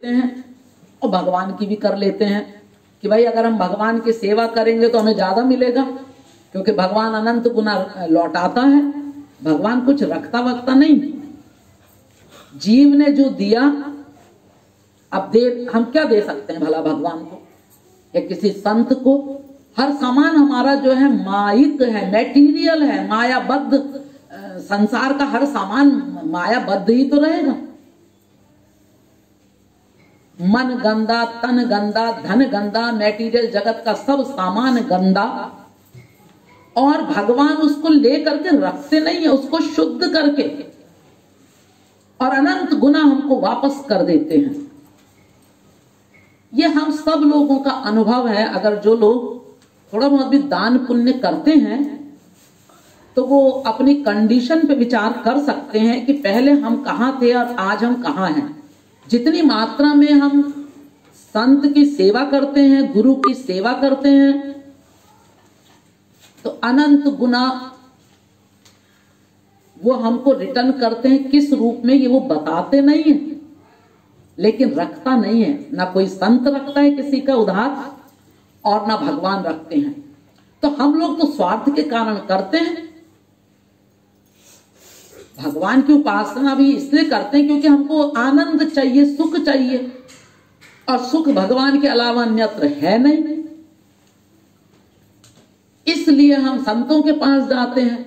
हैं और भगवान की भी कर लेते हैं कि भाई अगर हम भगवान की सेवा करेंगे तो हमें ज्यादा मिलेगा, क्योंकि भगवान अनंत गुना लौटाता है। भगवान कुछ रखता वक्ता नहीं, जीव ने जो दिया अब दे, हम क्या दे सकते हैं भला भगवान को या किसी संत को? हर सामान हमारा जो है माइक है, मैटीरियल है, मायाबद्ध। संसार का हर सामान मायाबद्ध ही तो रहेगा। मन गंदा, तन गंदा, धन गंदा, मैटीरियल जगत का सब सामान गंदा, और भगवान उसको लेकर के रखते नहीं है, उसको शुद्ध करके और अनंत गुना हमको वापस कर देते हैं। ये हम सब लोगों का अनुभव है। अगर जो लोग थोड़ा बहुत भी दान पुण्य करते हैं तो वो अपनी कंडीशन पे विचार कर सकते हैं कि पहले हम कहाँ थे और आज हम कहाँ हैं। जितनी मात्रा में हम संत की सेवा करते हैं, गुरु की सेवा करते हैं, तो अनंत गुना वो हमको रिटर्न करते हैं। किस रूप में ये वो बताते नहीं है, लेकिन रखता नहीं है। ना कोई संत रखता है किसी का उधार और ना भगवान रखते हैं। तो हम लोग तो स्वार्थ के कारण करते हैं। भगवान की उपासना भी इसलिए करते हैं क्योंकि हमको आनंद चाहिए, सुख चाहिए, और सुख भगवान के अलावा अन्यत्र है नहीं। इसलिए हम संतों के पास जाते हैं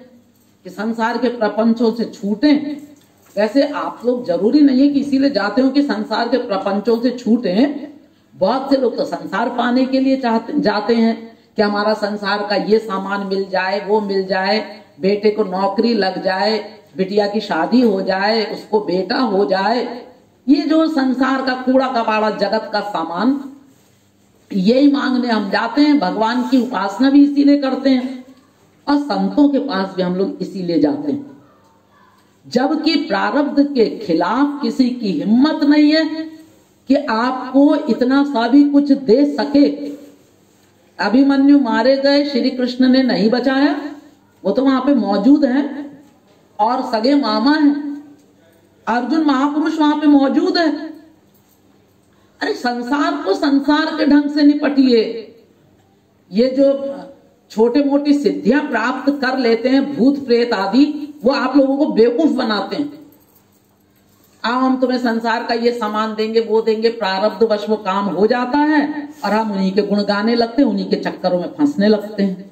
कि संसार के प्रपंचों से छूटें। वैसे आप लोग जरूरी नहीं है कि इसीलिए जाते हो कि संसार के प्रपंचों से छूटें। बहुत से लोग तो संसार पाने के लिए जाते हैं कि हमारा संसार का ये सामान मिल जाए, वो मिल जाए, बेटे को नौकरी लग जाए, बिटिया की शादी हो जाए, उसको बेटा हो जाए। ये जो संसार का कूड़ा कबाड़ा जगत का सामान, यही मांगने हम जाते हैं। भगवान की उपासना भी इसीलिए करते हैं और संतों के पास भी हम लोग इसीलिए जाते हैं। जबकि प्रारब्ध के खिलाफ किसी की हिम्मत नहीं है कि आपको इतना सा भी कुछ दे सके। अभिमन्यु मारे गए, श्री कृष्ण ने नहीं बचाया, वो तो वहां पे मौजूद हैं और सगे मामा हैं। अर्जुन महापुरुष वहां पे मौजूद है। अरे संसार को संसार के ढंग से निपटिए। ये जो छोटे मोटी सिद्धियां प्राप्त कर लेते हैं भूत प्रेत आदि, वो आप लोगों को बेवकूफ बनाते हैं। आओ हम तुम्हें संसार का ये सामान देंगे, वो देंगे, प्रारब्ध वश वो काम हो जाता है और हम उन्हीं के गुण गाने लगते हैं, उन्हीं के चक्करों में फंसने लगते हैं।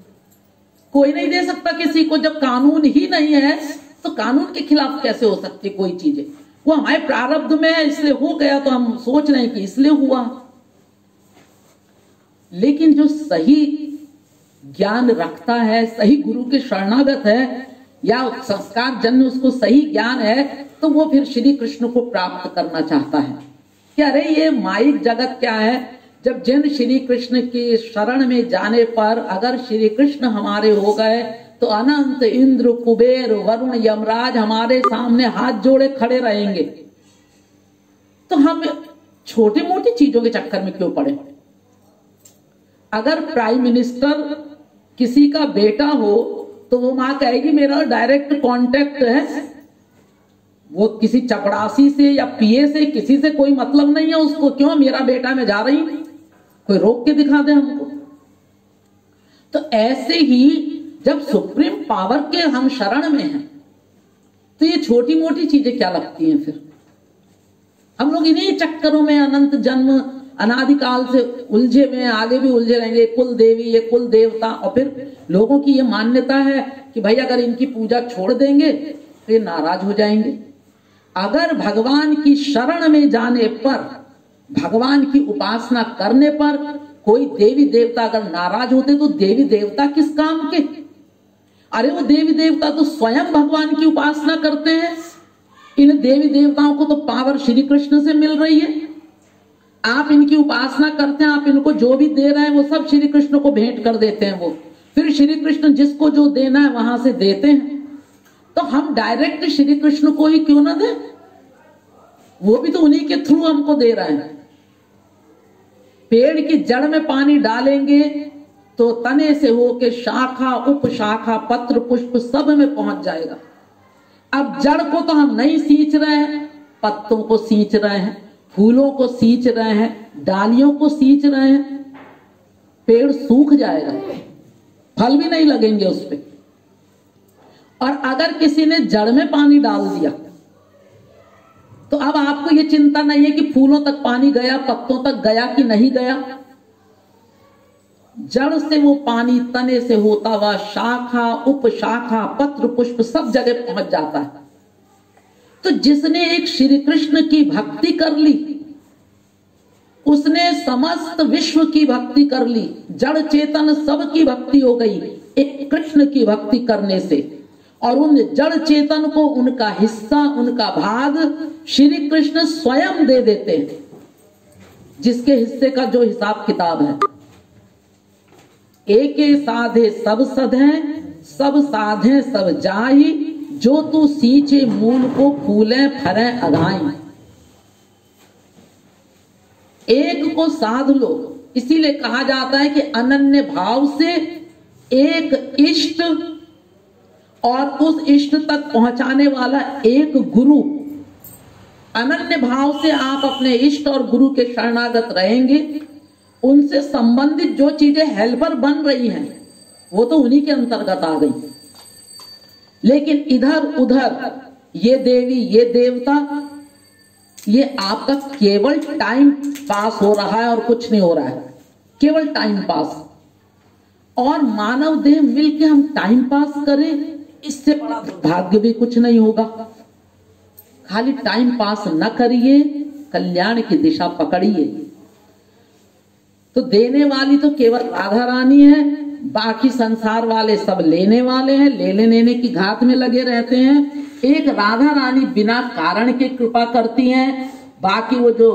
कोई नहीं दे सकता किसी को। जब कानून ही नहीं है तो कानून के खिलाफ कैसे हो सकती कोई चीजें? वो हमारे प्रारब्ध में है, इसलिए हो गया, तो हम सोच रहे हैं कि इसलिए हुआ। लेकिन जो सही ज्ञान रखता है, सही गुरु के शरणागत है, या संस्कार जन्य उसको सही ज्ञान है, तो वो फिर श्री कृष्ण को प्राप्त करना चाहता है कि अरे ये माइक जगत क्या है। जब जिन श्री कृष्ण की शरण में जाने पर अगर श्री कृष्ण हमारे हो गए तो अनंत इंद्र, कुबेर, वरुण, यमराज हमारे सामने हाथ जोड़े खड़े रहेंगे। तो हम छोटी मोटी चीजों के चक्कर में क्यों पड़े? अगर प्राइम मिनिस्टर किसी का बेटा हो तो वो मां कहेगी मेरा डायरेक्ट कांटेक्ट है, वो किसी चपड़ासी से या पीए से, किसी से कोई मतलब नहीं है उसको। क्यों? मेरा बेटा, मैं जा रही हूं, कोई रोक के दिखा दे हमको। तो ऐसे ही जब सुप्रीम पावर के हम शरण में हैं तो ये छोटी मोटी चीजें क्या लगती हैं? फिर हम लोग इन्हीं चक्करों में अनंत जन्म अनादिकाल से उलझे हुए हैं, आगे भी उलझे रहेंगे। कुल देवी, ये कुल देवता, और फिर लोगों की ये मान्यता है कि भाई अगर इनकी पूजा छोड़ देंगे तो ये नाराज हो जाएंगे। अगर भगवान की शरण में जाने पर, भगवान की उपासना करने पर कोई देवी देवता अगर नाराज होते तो देवी देवता किस काम के? अरे वो देवी देवता तो स्वयं भगवान की उपासना करते हैं। इन देवी देवताओं को तो पावर श्री कृष्ण से मिल रही है। आप इनकी उपासना करते हैं, आप इनको जो भी दे रहे हैं वो सब श्री कृष्ण को भेंट कर देते हैं। वो फिर श्री कृष्ण जिसको जो देना है वहां से देते हैं। तो हम डायरेक्ट श्री कृष्ण को ही क्यों ना दें? वो भी तो उन्हीं के थ्रू हमको दे रहे हैं। पेड़ की जड़ में पानी डालेंगे तो तने से होके शाखा, उपशाखा, पत्र, पुष्प सब में पहुंच जाएगा। अब जड़ को तो हम नहीं सींच रहे हैं, पत्तों को सींच रहे हैं। फूलों को सींच रहे हैं, डालियों को सींच रहे हैं, पेड़ सूख जाएगा, फल भी नहीं लगेंगे उस पे। और अगर किसी ने जड़ में पानी डाल दिया तो अब आपको ये चिंता नहीं है कि फूलों तक पानी गया, पत्तों तक गया कि नहीं गया। जड़ से वो पानी तने से होता हुआ शाखा, उपशाखा, पत्र, पुष्प सब जगह पहुंच जाता है। तो जिसने एक श्री कृष्ण की भक्ति कर ली, उसने समस्त विश्व की भक्ति कर ली, जड़ चेतन सब की भक्ति हो गई एक कृष्ण की भक्ति करने से। और उन जड़ चेतन को उनका हिस्सा, उनका भाग श्री कृष्ण स्वयं दे देते हैं, जिसके हिस्से का जो हिसाब किताब है। एके साधे सब सधे, सब साधे सब जाई, जो तू सींचे मूल को फूले फरे अघाई। एक को साध लो, इसीलिए कहा जाता है कि अनन्य भाव से एक इष्ट और उस इष्ट तक पहुंचाने वाला एक गुरु। अनन्य भाव से आप अपने इष्ट और गुरु के शरणागत रहेंगे, उनसे संबंधित जो चीजें हेल्पर बन रही हैं वो तो उन्हीं के अंतर्गत आ गई। लेकिन इधर उधर ये देवी ये देवता, ये आपका केवल टाइम पास हो रहा है और कुछ नहीं हो रहा है, केवल टाइम पास। और मानव देह मिलके हम टाइम पास करें, इससे बड़ा दुर्भाग्य भी कुछ नहीं होगा। खाली टाइम पास न करिए, कल्याण की दिशा पकड़िए। तो देने वाली तो केवल राधा रानी है, बाकी संसार वाले सब लेने वाले हैं, लेने की घात में लगे रहते हैं। एक राधा रानी बिना कारण के कृपा करती हैं, बाकी वो जो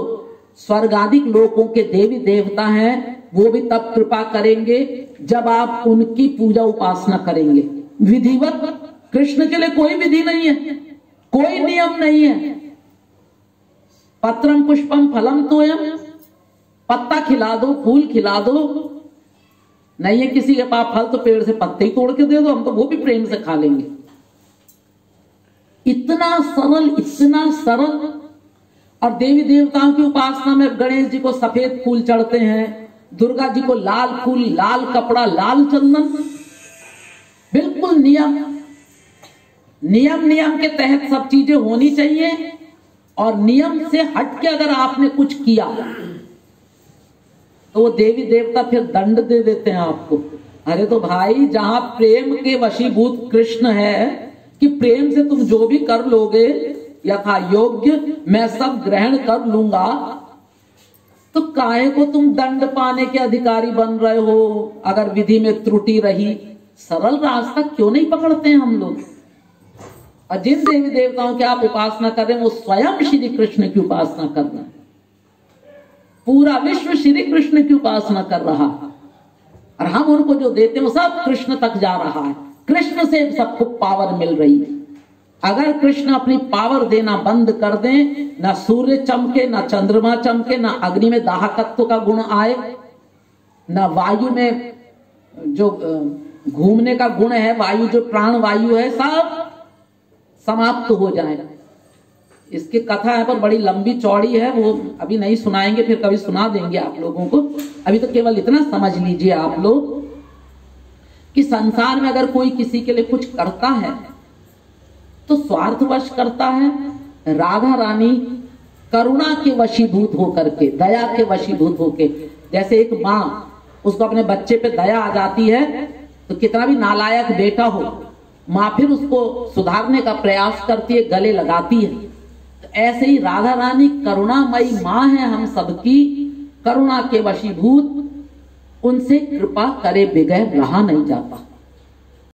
स्वर्गादिक लोकों के देवी देवता हैं वो भी तब कृपा करेंगे जब आप उनकी पूजा उपासना करेंगे विधिवत। कृष्ण के लिए कोई विधि नहीं है, कोई नियम नहीं है। पत्रम पुष्पम फलम तोयम, पत्ता खिला दो, फूल खिला दो, नहीं है किसी के पास फल तो पेड़ से पत्ते ही तोड़ के दे दो, हम तो वो भी प्रेम से खा लेंगे। इतना सरल, इतना सरल। और देवी देवताओं की उपासना में गणेश जी को सफेद फूल चढ़ते हैं, दुर्गा जी को लाल फूल, लाल कपड़ा, लाल चंदन, बिल्कुल नियम के तहत सब चीजें होनी चाहिए। और नियम से हट के अगर आपने कुछ किया तो वो देवी देवता फिर दंड दे देते हैं आपको। अरे तो भाई, जहां प्रेम के वशीभूत कृष्ण है कि प्रेम से तुम जो भी कर लोगे यथा योग्य मैं सब ग्रहण कर लूंगा, तो काहे को तुम दंड पाने के अधिकारी बन रहे हो? अगर विधि में त्रुटि रही, सरल रास्ता क्यों नहीं पकड़ते हैं हम लोग? और जिन देवी देवताओं की आप उपासना कर रहे हैं वो स्वयं श्री कृष्ण की उपासना कर रहे हैं। पूरा विश्व श्री कृष्ण की उपासना कर रहा है और हम उनको जो देते हैं वो सब कृष्ण तक जा रहा है। कृष्ण से सबको पावर मिल रही है। अगर कृष्ण अपनी पावर देना बंद कर दें, ना सूर्य चमके, ना चंद्रमा चमके, ना अग्नि में दाहकत्व का गुण आए, ना वायु में जो घूमने का गुण है, वायु जो प्राण वायु है, सब समाप्त हो जाए। इसकी कथा है पर बड़ी लंबी चौड़ी है, वो अभी नहीं सुनाएंगे, फिर कभी सुना देंगे आप लोगों को। अभी तो केवल इतना समझ लीजिए आप लोग कि संसार में अगर कोई किसी के लिए कुछ करता है तो स्वार्थवश करता है। राधा रानी करुणा के वशीभूत होकर के, दया के वशीभूत होके, जैसे एक माँ उसको अपने बच्चे पे दया आ जाती है तो कितना भी नालायक बेटा हो, माँ फिर उसको सुधारने का प्रयास करती है, गले लगाती है। तो ऐसे ही राधा रानी करुणामयी माँ है हम सबकी, करुणा के वशीभूत, उनसे कृपा करे बगैर रहा नहीं जाता।